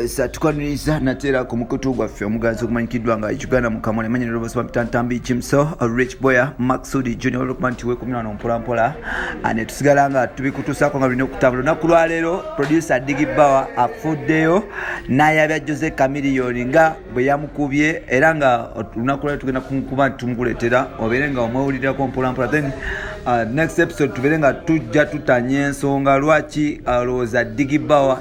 Yes, tukwaniriza natera ku mukutu gwaffe omuganzi ogumanyikiddwa nga Uganda mukamwana emanyire Robert Mpitantambi Chimso Rich Boya Maxudi Junior Lukman tiwe 11 mpola ane tusigala nga tubikutusako nga bino kutambula naku lwaleero producer Digibawa afuddeyo n'ayabya Jose Chameleone nga bwe yamukubye era nga lunaku lwaleero tugenda kumukuba tumukuletera obeere nga omwewulirako mpola then next episode tubeere nga tujja tutanya ensonga lwaki alowooza Digibawa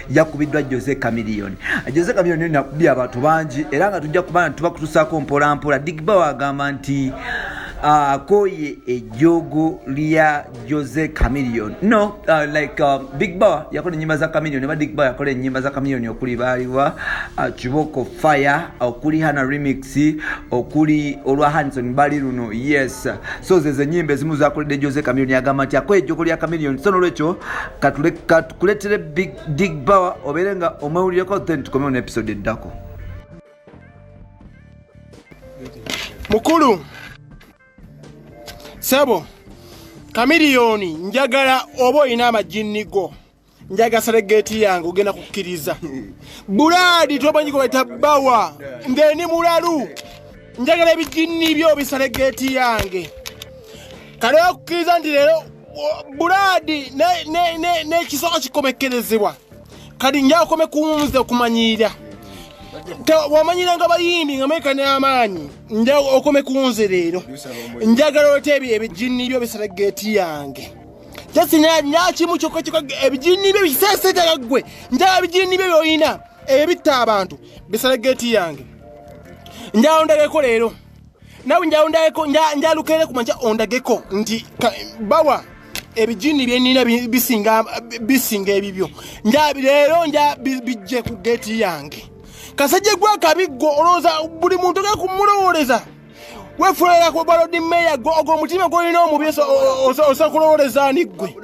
yakubiddwa Jose Chameleone. Jose Chameleone nakubye abantu bangi era nga tujja kubana tubakutusaako mpola Digibawa agamba nti koye ejogo lya Jose Chameleone. No, Big Bawa yakola ennyimba za Chameleone, ba Big Bawa yakola ennyimba za Chameleone okuli baliwa Chiboko Fire, okuli Hana Remix, okuli olwa Hanson bali luno. Yes. So zeze nyimba ezimu zakolede Jose Chameleone agamba nti akoye ejogo lya Chameleone. So nolwekyo katuletere Big Bawa oberenga omwewulireko then tukomeo episode eddako. Mukulu Sebo Chameleone njagala obo ina amajinnigo njaga selegeti yangu ogenda kukkiriza buladi tobanyi ko Bawa ngeni mulalu njagala ebijinni byo biselegeti yange kale okukkiriza ndi lero buladi ne kisoka kikomekerezebwa kadi njakome kunze okumanyira wamanyira nga bayimbi nga meka ne amanyi nja okome kunze leero njagala otebi ebijinni byo biselegeti yange jasinya nyakimu kyokko ebijinni byo biseseta gagwe njagala ebijinni byo oyina ebitta abantu biselegeti yange nja ondageko leero nawe nja ondageko njalukere kumanja ondageko nti Bawa ebijinni byenina bisinga ebibyo nja leero nja bijje ku geti yange kasajje gwa kabiggo oloza buli muntu ga kumulowoleza wefulera ko balodi meya go omutima go ino omubyeso osakulowoleza ni gwe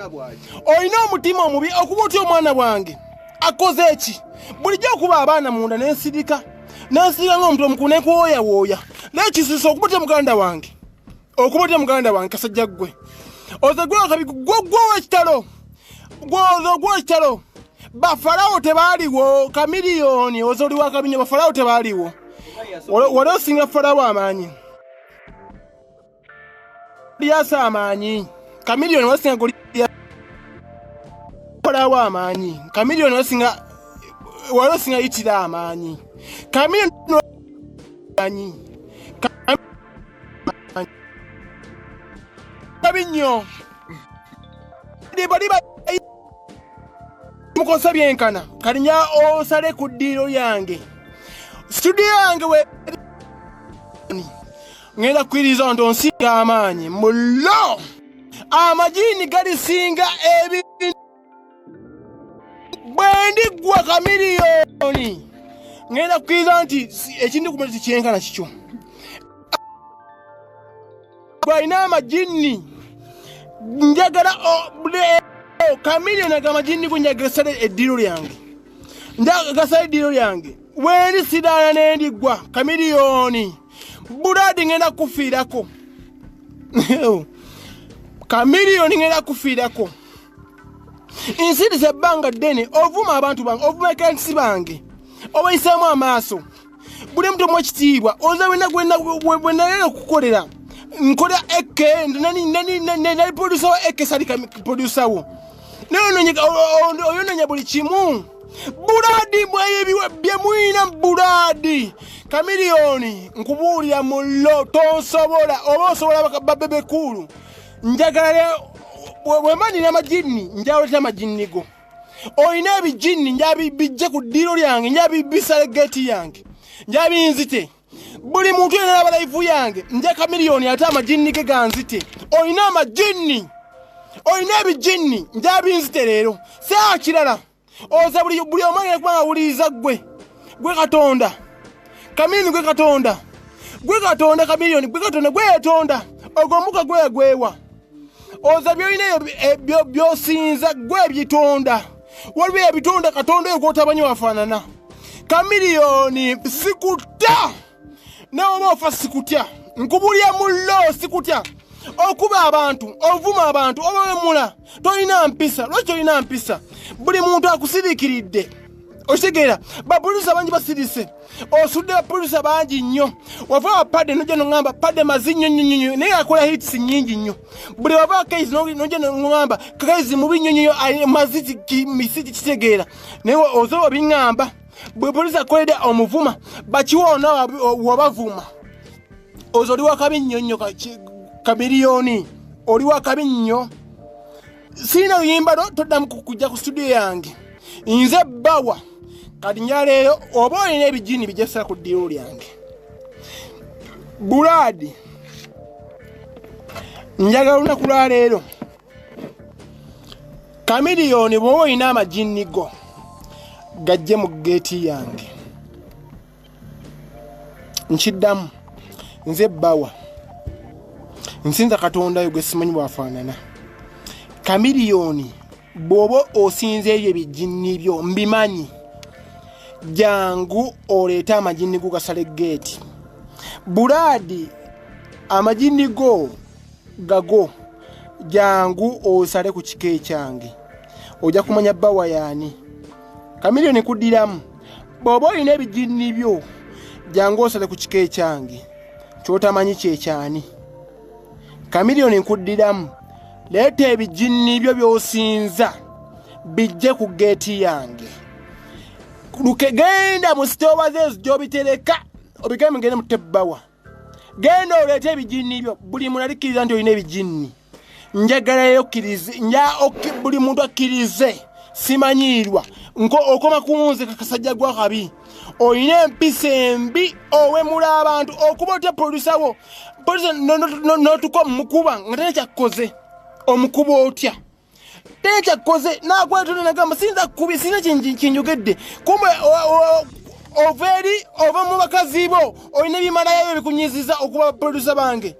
oyina omutima omubi okubuti omwana wange akoze eki bulijjo okuba abaana munda n'ensirika ng'omuntu omukune kwoya n'ekisiso okubuti muganda wange kasajja gwe oza gwa kabiggo gwo ekitalo Bafalao tebaliwo Chameleone ozoli wa kabinyo bafalao tebaliwo wala singa falao amanyi lyasa amanyi Chameleone wasinga goli falao amanyi Chameleone wala singa itira amanyi Chameleone amanyi kabinyo diba mukosa byenkana kalinya osale ku ddiro yange studio yange we ngenda kwiriza ndo nsinga amanyi mulo amajini gali singa ebi bwendi gwa Chameleone ngenda kwiriza nti ekindi kumati kyenkana kicho bwaina amajini njagala Chameleone agamajini kunyagesale eddiro lyange ndagasale eddiro lyange weni sidala nendigwa Chameleone buladi ngenda kufiirako Chameleone ngenda kufiirako insiri zebbanga ddene ovuma abantu bange ovuma ekansi bange obayisaamu amaaso buli muntu omwekitiibwa oza wenagenda kukolera nkola eke nali producer wa eke sali producer wo oyonanya buli kimu buladi byemuina buladi Chameleone nkubuulira mulo tosobola oba osobola babebekulu njagala bwemanira amajini njawulira amajinigo oyina ebijini njabijje ku ddiro lyange njabibisalegeti yange njabinzite buli muntu yena abalive yange nje Chameleone ate amajini ke ganzite oyina amajini oyina ebijini njabinzite leero saa kirala oza buli omwana kwa uliza gwe Katonda Chameleone gwe Katonda Chameleone gwe Katonda gwe Katonda ogomuka gwewa oza byoyina byosinza gwe bitonda waliwo ebitonda Katonda ogotabanyi wafanana Chameleone sikuta nawo ofa sikutya nkubulya mullo sikutya okuba abantu ovuma abantu obawemula toyina mpisa lwaki toyina mpisa buli muntu akusirikiridde Oshigera bapolisa banji basirise osudde bapolisa banji nnyo wava pade noje ngamba pade mazinyo nyinyo ne akola hits nyingi nnyo buli wava case noje ngamba case mu binyonyo maziti misiti kitegera ne ozo bingamba bwe polisa kweda omuvuma bachiwona wabavuma ozoli wakabinyonyo kamiliyoni oli wakabinnyo sina yimba toddamu kujja ku studio yange nze bawa kati nyaleero oba olina ebijini bijasa ku ddiiro lyange Buladi njagala olunaku lwa leero Kamiliyoni bw'oba olina amajini go gajje mu geeti yange nkiddamu nze bawa nsinza Katonda yo gwe simanyi bwafaanana Kamiliyoni bw'oba osinze ebyo ebijini byo mbimanyi jangu oleeta amajini go gasale geeti Buladi amajini go gago jangu osale ku kike kyange ojja kumanya bawa yaani Kamiliyoni kuddiramu bw'oba olina ebijini byo jangu osale ku kike kyange kyotamanyi kyekyani Kamiliyoni kuddiramu leeta ebijini byo byosinza bijje ku geeti yange luke genda mu stowa zezo gyobitereka obigame ngene mutebbawa genda oleeta ebijini byo buli muntu alikiriza nti olina ebijini njagala yokkirize buli muntu akkirize simanyirwa okoma kunze kakasajja gwa kabi olina empisa embi owemula abantu okuba otya producer wo producer notuko mukuba nga tekyakkoze omukuba otya tekyakkoze nakwetona nagamba sinza kubi sina kinjogedde kumbe ova mu bakazi bo olina ebimalayo bikunyiziza okuba producer bange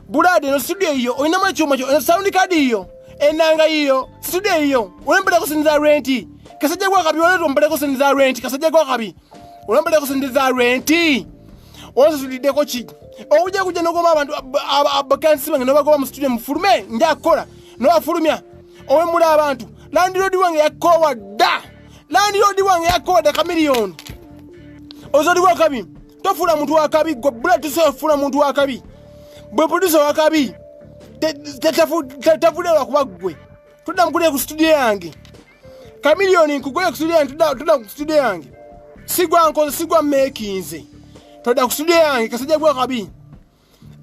Buladi no studio iyo olinamu ekyuma kyo sound card iyo enanga iyo studio iyo olembera kusinza rent kasajja gwa kabi olembera kusinza rent kasajja gwa kabi olembera kusinza rent olazulide ko ki owujja kujja nogoma abantu abakansi bange nobagoba mu studio mufulume njakola no afulumya owemula abantu landlord wange yakowa da landlord wange yakowa da Kamiliyoni ozoli wa kabi tofula muntu wa kabi go Buladi tofula muntu wa kabi bwe producer wa kabi tafudde kuba gwe tudda mukule ku studio yange Kamiliyoni nkugwe ku studio yange tudda ku studio yange sigwa nkoze sigwa mekinze tudda ku studio yange kasajja gwa kabi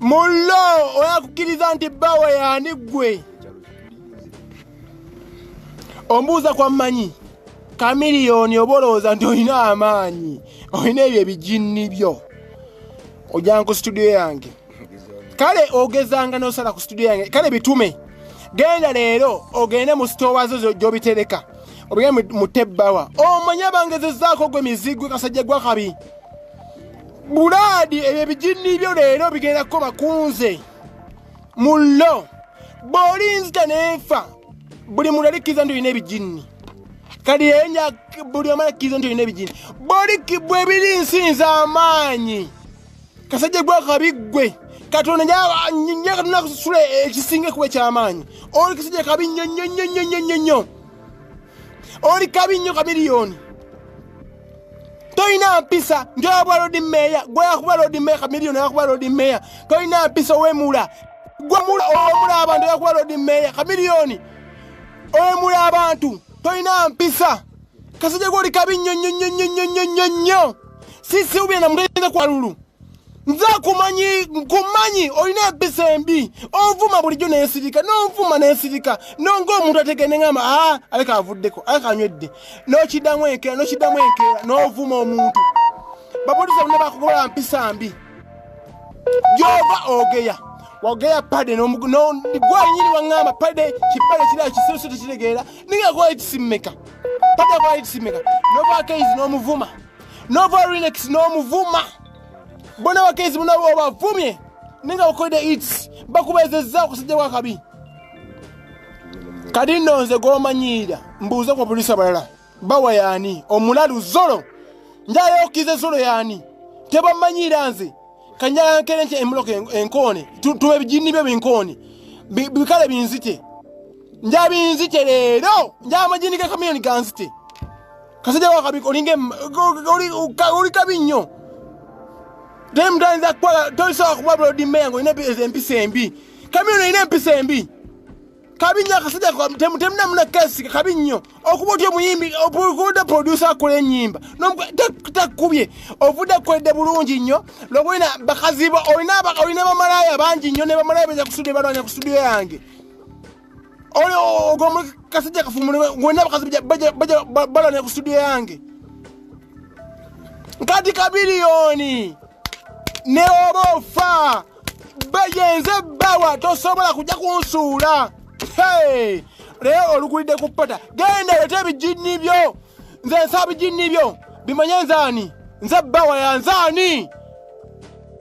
mullo oyakukiriza nti bawa yani gwe ombuuza kwa mmanyi Kamiliyoni oboloza nti olina amaanyi olina ebyo ebijini byo ojja ku studio yange kale ogezanga n'osala ku studio yange kale bitume genda leero ogende mu stowa zo gyobitereka obigende mutebbawa omanya bangezezaako gwe mizigo kasajja gwa kabi Buladi ebyo ebijini byo leero bigenda koma kunze mullo bw'olinzita neefa buli muntu alikiriza nti olina ebijini kali enya buli omala akkiriza nti olina ebijini bwe biri nsinza amaanyi kasajja gwa kabi gwe Katonda nyaka tunakusula ekisinge kuba ky'amaanyi oli kasajja kabi nnyo oli kabi nnyo Kamiliyoni toyina mpisa njoyakuba Lord Mayor gweyakuba Lord Mayor Kamiliyoni yakuba Lord Mayor toyina mpisa owemula owemula abantu yakuba Lord Mayor Kamiliyoni owemula abantu toyina mpisa kasajja gwe oli kabi nnyo sisi ubina mutayinza kwalulu nza kumanyi olina empisa embi onvuma bulijjo neesirika nonvuma neesirika nonga omuntu ategene ngamba aleka avuddeko aleka anywedde nokiddamu enkeera novuma omuntu bapolisa bonna bakukola mpisa mbi gyova wageya pade gwenyini waŋŋamba pade kipade kirala kisiruso tekitegeera ningakola ekisimmeka pade akola ekisimmeka nova case n'omuvuma nova Linux n'omuvuma bona bakezi bonna obavumye ninga bakoledde hits bakubezezza okusajja kwa kabi kadi nno nze gw'omanyiira mbuuze ku bapolisa balala bawa yaani omulalu zolo njala okkize zolo yaani tebamanyiira nze kanjala nkere nti emuloka enkoone tuba ebijini byo binkoone bikale binzite nja binzite leero nja amajini ga Kamiliyoni ganzite kasajja wakabiko olinge oli kabi nnyo temutandika kukola tosobola kuba bulodi meya ng'olina empisa embi kamino olina empisa embi kabi nnyo akasajja temunamuna kesi kabi nnyo okuba otyo omuyimbi okuba producer akola ennyimba takubye ovudde kukoledde bulungi nnyo lwoba olina bakazi olina bamalaaya bangi nnyo ne bamalaaya bajja ku studio balwanya ku studio yange oli kasajja kafumule ng'olina bakazi balwanya ku studio yange kati kabiliyoni ne oba ofa bayenze bawa tosobola kujja kunsuula leero olugulidde ku ppata genda leta ebijinni byo nze nsaba bijinni byo bimanye nzaani nze bawa ya nzaani